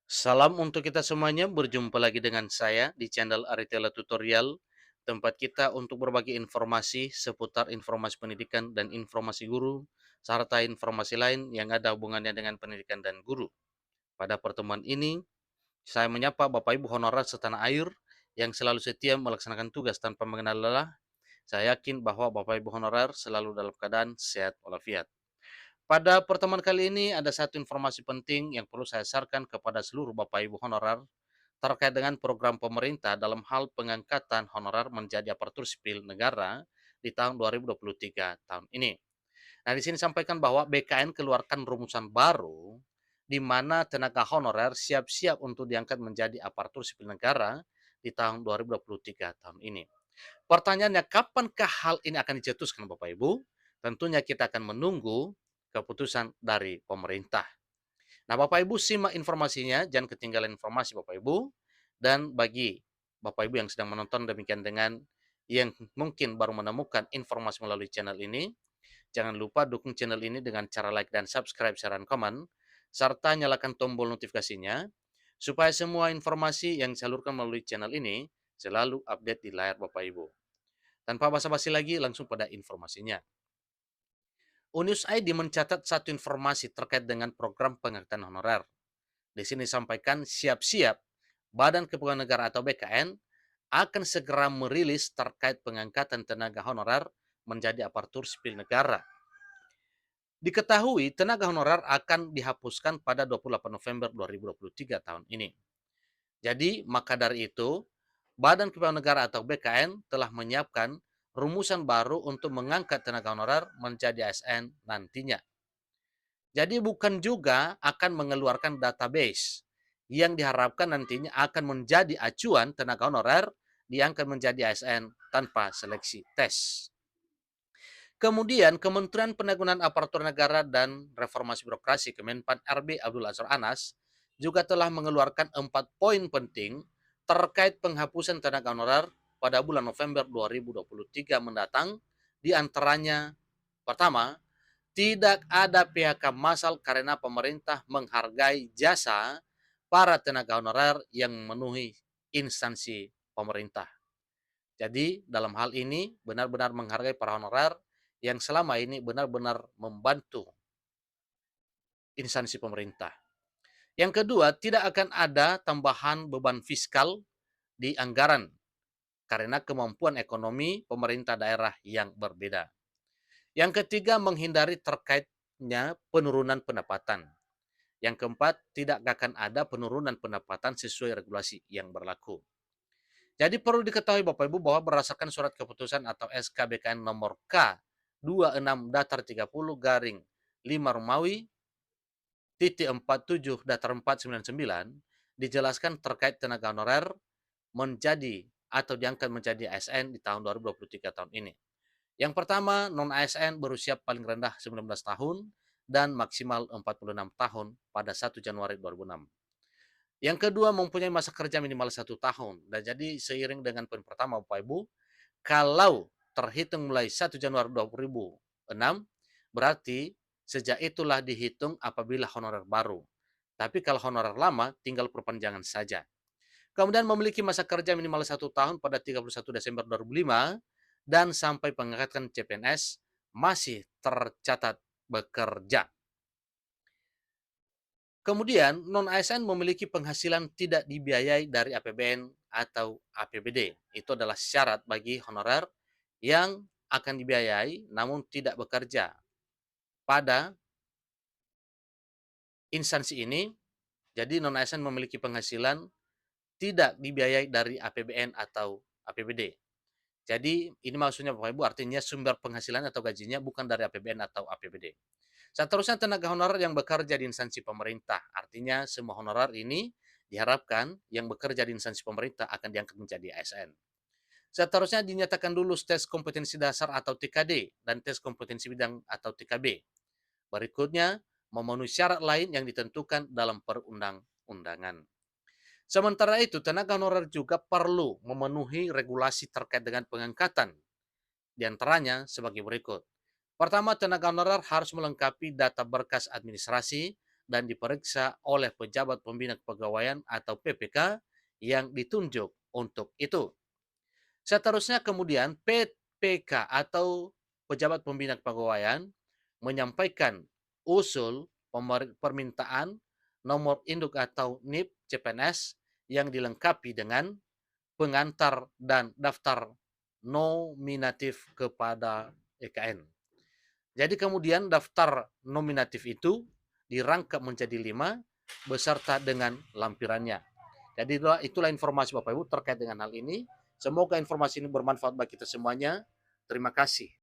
Salam untuk kita semuanya, berjumpa lagi dengan saya di channel Aritela Tutorial, tempat kita untuk berbagi informasi seputar informasi pendidikan dan informasi guru, serta informasi lain yang ada hubungannya dengan pendidikan dan guru. Pada pertemuan ini, saya menyapa Bapak Ibu honorer setanah air yang selalu setia melaksanakan tugas tanpa mengenal lelah. Saya yakin bahwa Bapak Ibu honorer selalu dalam keadaan sehat walafiat. Pada pertemuan kali ini ada satu informasi penting yang perlu saya sarankan kepada seluruh Bapak Ibu honorer terkait dengan program pemerintah dalam hal pengangkatan honorer menjadi aparatur sipil negara di tahun 2023 tahun ini. Nah, di sini sampaikan bahwa BKN keluarkan rumusan baru di mana tenaga honorer siap-siap untuk diangkat menjadi aparatur sipil negara di tahun 2023 tahun ini. Pertanyaannya, kapankah hal ini akan dicetuskan Bapak Ibu? Tentunya kita akan menunggu keputusan dari pemerintah. Nah, Bapak Ibu simak informasinya, jangan ketinggalan informasi Bapak Ibu. Dan bagi Bapak Ibu yang sedang menonton demikian dengan yang mungkin baru menemukan informasi melalui channel ini, jangan lupa dukung channel ini dengan cara like dan subscribe, share, dan komen, serta nyalakan tombol notifikasinya, supaya semua informasi yang disalurkan melalui channel ini selalu update di layar Bapak Ibu. Tanpa basa-basi lagi, langsung pada informasinya. Unius ID mencatat satu informasi terkait dengan program pengangkatan honorer. Di sini disampaikan siap-siap Badan Kepegawaian Negara atau BKN akan segera merilis terkait pengangkatan tenaga honorer menjadi aparatur sipil negara. Diketahui tenaga honorer akan dihapuskan pada 28 November 2023 tahun ini. Jadi, maka dari itu, Badan Kepegawaian Negara atau BKN telah menyiapkan rumusan baru untuk mengangkat tenaga honorer menjadi ASN nantinya. Jadi bukan juga akan mengeluarkan database yang diharapkan nantinya akan menjadi acuan tenaga honorer diangkat menjadi ASN tanpa seleksi tes. Kemudian Kementerian Penanggulangan Aparatur Negara dan Reformasi Birokrasi Kemenpan RB Abdul Azhar Anas juga telah mengeluarkan 4 poin penting terkait penghapusan tenaga honorer pada bulan November 2023 mendatang, di antaranya pertama, tidak ada PHK massal karena pemerintah menghargai jasa para tenaga honorer yang memenuhi instansi pemerintah. Jadi dalam hal ini benar-benar menghargai para honorer yang selama ini benar-benar membantu instansi pemerintah. Yang kedua, tidak akan ada tambahan beban fiskal di anggaran karena kemampuan ekonomi pemerintah daerah yang berbeda. Yang ketiga, menghindari terkaitnya penurunan pendapatan. Yang keempat, tidak akan ada penurunan pendapatan sesuai regulasi yang berlaku. Jadi perlu diketahui Bapak Ibu bahwa berdasarkan surat keputusan atau SK BKN nomor K 26 datar 30 garing 5 Romawi titik 47 datar 499 dijelaskan terkait tenaga honorer menjadi atau diangkat menjadi ASN di tahun 2023 tahun ini. Yang pertama, non-ASN berusia paling rendah 19 tahun dan maksimal 46 tahun pada 1 Januari 2006. Yang kedua, mempunyai masa kerja minimal 1 tahun. Dan jadi seiring dengan poin pertama Bapak Ibu, kalau terhitung mulai 1 Januari 2006, berarti sejak itulah dihitung apabila honorer baru. Tapi kalau honorer lama, tinggal perpanjangan saja. Kemudian memiliki masa kerja minimal 1 tahun pada 31 Desember 2005 dan sampai pengangkatan CPNS masih tercatat bekerja. Kemudian, non-ASN memiliki penghasilan tidak dibiayai dari APBN atau APBD. Itu adalah syarat bagi honorer yang akan dibiayai namun tidak bekerja pada instansi ini. Jadi non-ASN memiliki penghasilan tidak dibiayai dari APBN atau APBD. Jadi ini maksudnya Bapak Ibu, artinya sumber penghasilan atau gajinya bukan dari APBN atau APBD. Seterusnya tenaga honorer yang bekerja di instansi pemerintah. Artinya semua honorer ini diharapkan yang bekerja di instansi pemerintah akan diangkat menjadi ASN. Seterusnya dinyatakan lulus tes kompetensi dasar atau TKD dan tes kompetensi bidang atau TKB. Berikutnya, memenuhi syarat lain yang ditentukan dalam perundang-undangan. Sementara itu, tenaga honorer juga perlu memenuhi regulasi terkait dengan pengangkatan, di antaranya sebagai berikut. Pertama, tenaga honorer harus melengkapi data berkas administrasi dan diperiksa oleh pejabat pembina kepegawaian atau PPK yang ditunjuk untuk itu. Seterusnya kemudian PPK atau pejabat pembina kepegawaian menyampaikan usul permintaan nomor induk atau NIP CPNS yang dilengkapi dengan pengantar dan daftar nominatif kepada EKN. Jadi kemudian daftar nominatif itu dirangkap menjadi 5 beserta dengan lampirannya. Jadi itulah informasi Bapak Ibu terkait dengan hal ini. Semoga informasi ini bermanfaat bagi kita semuanya. Terima kasih.